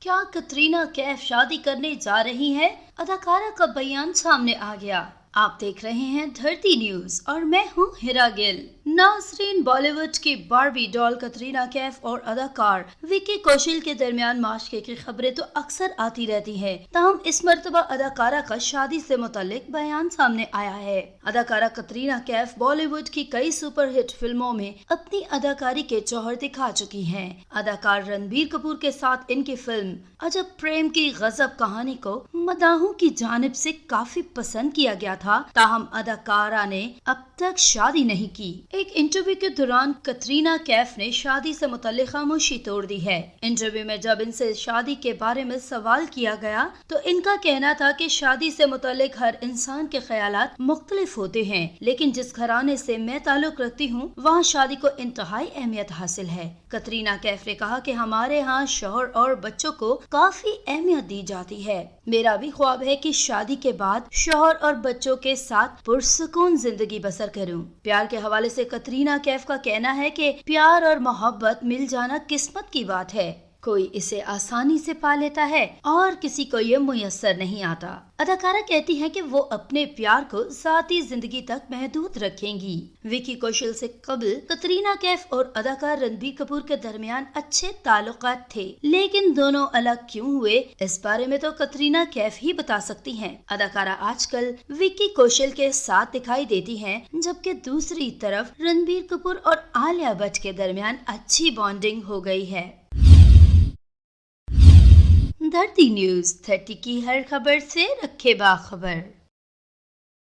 क्या कतरीना कैफ शादी करने जा रही है? अदाकारा का बयान सामने आ गया। आप देख रहे हैं धरती न्यूज और मैं हूं हिरा गिल। नाज़रीन, बॉलीवुड की बार्बी डॉल कतरीना कैफ और अदाकार विकी कौशल के दरमियान माशरे की खबरें तो अक्सर आती रहती हैं। ताहम इस मर्तबा अदाकारा का शादी से मुतालिक बयान सामने आया है। अदाकारा कतरीना कैफ बॉलीवुड की कई सुपरहिट फिल्मों में अपनी अदाकारी के जौहर दिखा चुकी हैं। अदाकार रणबीर कपूर के साथ इनकी फिल्म अजब प्रेम की गजब कहानी को मदाहों की जानिब से काफी पसंद किया गया था। ताहम अदाकारा ने अब तक शादी नहीं की। एक इंटरव्यू के दौरान कतरीना कैफ ने शादी से मुताल्लिक खामोशी तोड़ दी है। इंटरव्यू में जब इनसे शादी के बारे में सवाल किया गया तो इनका कहना था कि शादी से मुताल्लिक हर इंसान के ख्यालात मुख्तलिफ होते हैं, लेकिन जिस घराने से मैं ताल्लुक रखती हूँ वहाँ शादी को इंतहाई अहमियत हासिल है। कतरीना कैफ ने कहा कि हमारे यहाँ शौहर और बच्चों को काफी अहमियत दी जाती है। मेरा भी ख्वाब है कि शादी के बाद शौहर और बच्चों के साथ पुरसुकून जिंदगी बसर करूं। प्यार के हवाले से कतरीना कैफ का कहना है कि प्यार और मोहब्बत मिल जाना किस्मत की बात है। कोई इसे आसानी से पा लेता है और किसी को ये मुयस्सर नहीं आता। अदाकारा कहती है कि वो अपने प्यार को ज़ाती जिंदगी तक महदूद रखेंगी। विकी कौशल से कबल कतरीना कैफ और अदाकार रणबीर कपूर के दरमियान अच्छे ताल्लुकात थे, लेकिन दोनों अलग क्यों हुए इस बारे में तो कतरीना कैफ ही बता सकती हैं। अदाकारा आजकल विकी कौशल के साथ दिखाई देती हैं, जबकि दूसरी तरफ रणबीर कपूर और आलिया भट्ट के दरमियान अच्छी बॉन्डिंग हो गई है। धरती न्यूज 30 की हर खबर से रखे बाखबर।